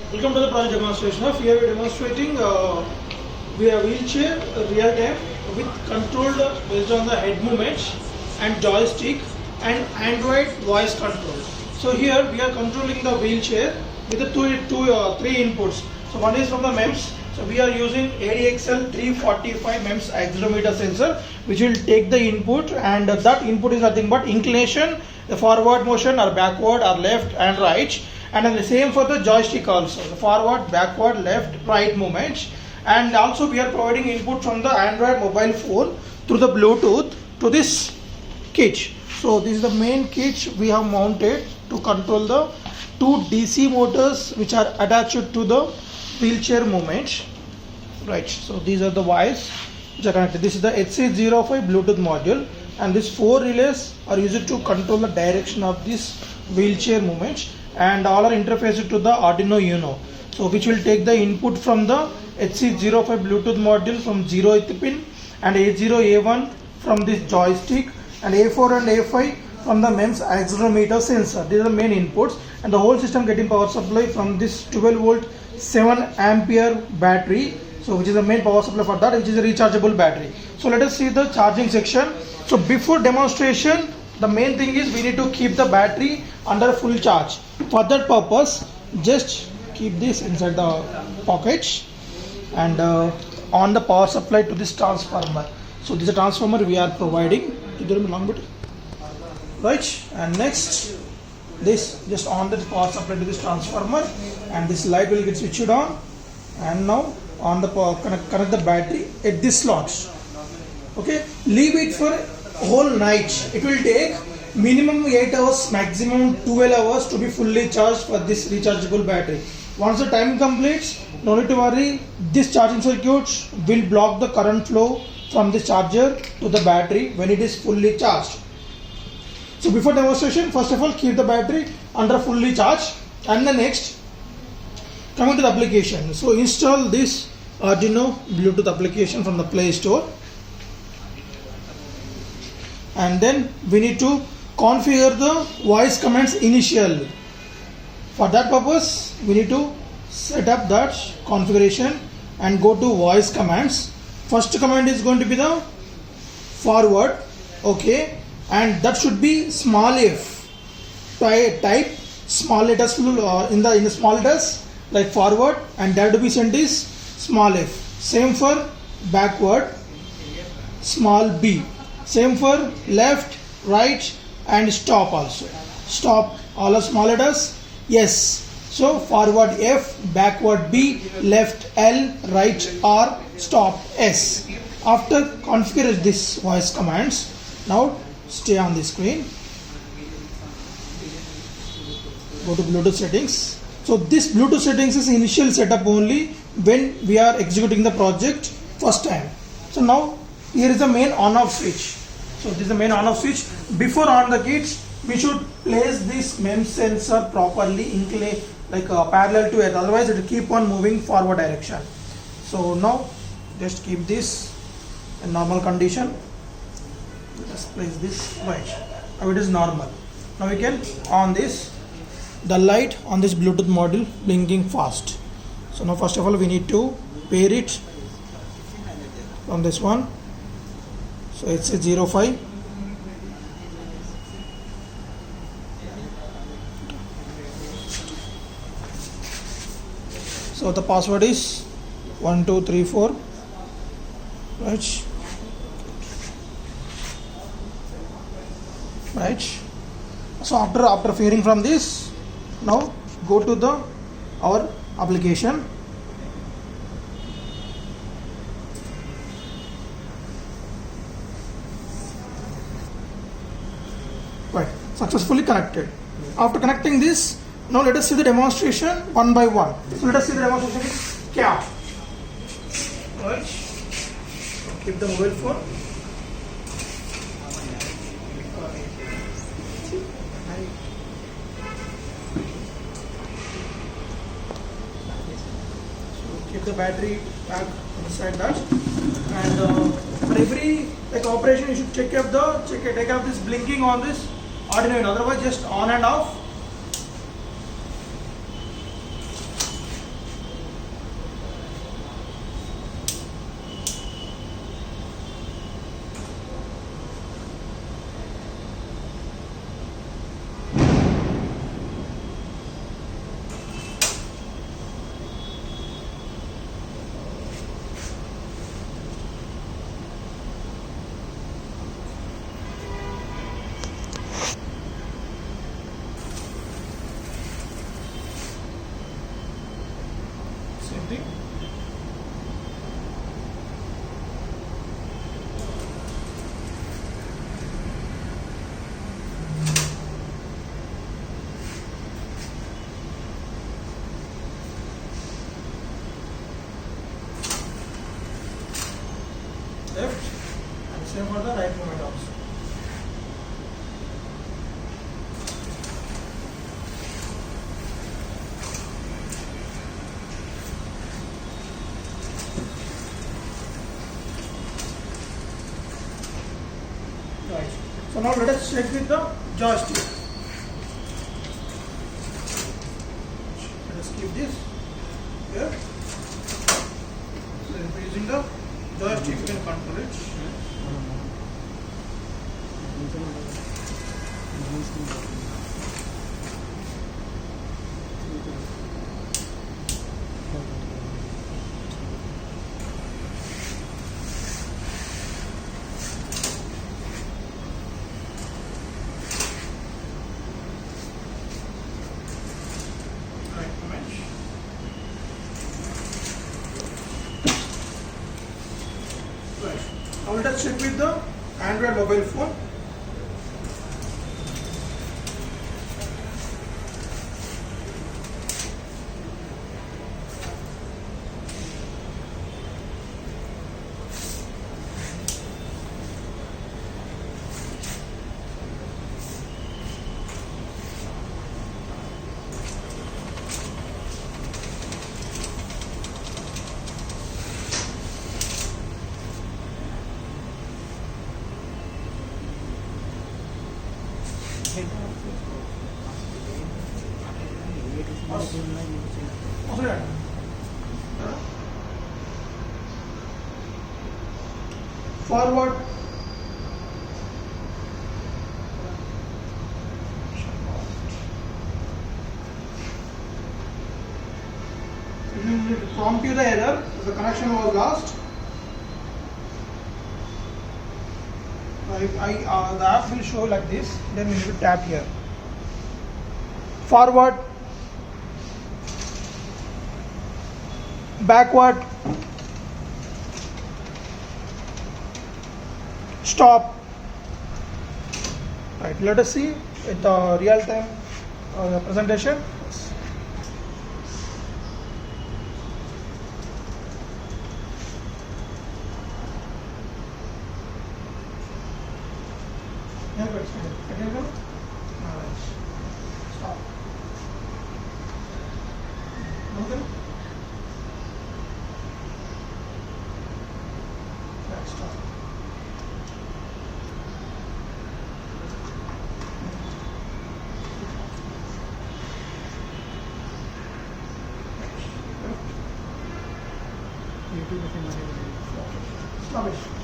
Welcome to the project demonstration of here we are demonstrating via wheelchair real time with controlled based on the head movements and joystick and Android voice control. So here we are controlling the wheelchair with the three inputs. So one is from the MEMS. So we are using ADXL345 MEMS accelerometer sensor, which will take the input, and that input is nothing but inclination, the forward motion or backward or left and right. And then the same for the joystick also, the forward, backward, left, right movements. And also we are providing input from the Android mobile phone through the Bluetooth to this kit. So this is the main kit we have mounted to control the two DC motors which are attached to the wheelchair movement. Right, so these are the wires which are connected. This is the ADXL345 Bluetooth module, and these four relays are used to control the direction of this wheelchair movement, and all are interfaced to the Arduino Uno, so which will take the input from the ADXL345 Bluetooth module from 0th pin, and A0 A1 from this joystick, and A4 and A5 from the MEMS accelerometer sensor. These are the main inputs, and the whole system getting power supply from this 12 volt 7 ampere battery, so which is the main power supply for that, which is a rechargeable battery. So let us see the charging section. So before demonstration, the main thing is we need to keep the battery under full charge. For that purpose, just keep this inside the pocket and on the power supply to this transformer. So this is a transformer we are providing. Right, and next this just on the power supply to this transformer, and this light will get switched on, and now on the power connect the battery at this slot. Okay, leave it for whole night. It will take minimum 8 hours, maximum 12 hours to be fully charged for this rechargeable battery. Once the time completes, no need to worry, this charging circuit will block the current flow from the charger to the battery when it is fully charged. So before demonstration, first of all keep the battery under fully charged, and the next coming to the application. So install this Arduino Bluetooth application from the Play Store, and then we need to configure the voice commands initially. For that purpose, we need to set up that configuration and go to voice commands. First command is going to be the forward, okay, and that should be small f. Type small letters in the small letters like forward, and that to be sent is small f. Same for backward, small b. Same for left, right, and stop also. Stop, all are small letters. Yes. So forward F, backward B, left L, right R, stop S. After configure this voice commands, now stay on the screen. Go to Bluetooth settings. So this Bluetooth settings is initial setup only when we are executing the project first time. So now here is the main on-off switch. So this is the main on-off switch. Before on the kit, we should place this MEMS sensor properly inclined, like parallel to it. Otherwise, it will keep on moving forward direction. So now, just keep this in normal condition. Just place this right. Now it is normal. Now we can on this. The light on this Bluetooth module blinking fast. So now first of all we need to pair it from this one. So it's a 05. So the password is 1234. Right. Right. So after pairing from this, now go to our application. Right, successfully connected. After connecting this, now let us see the demonstration one by one. So let us see the demonstration with cap. Right. Keep the mobile phone. Keep the battery pack inside that, and for every operation you should take up this blinking on this Arduino, otherwise just on and off. something. Left, and same for the right movement also. Right. So now let us check with the joystick. Let us keep this here. So if we are using the joystick, you can control it. Right movement. Right. Now let us check with the Android mobile phone. Forward, it will prompt you the error, the connection was lost. The app will show like this, then we need to tap here. Forward, backward, stop. Right, let us see with the real time presentation. Stop. Okay. Right, stop. Stop it.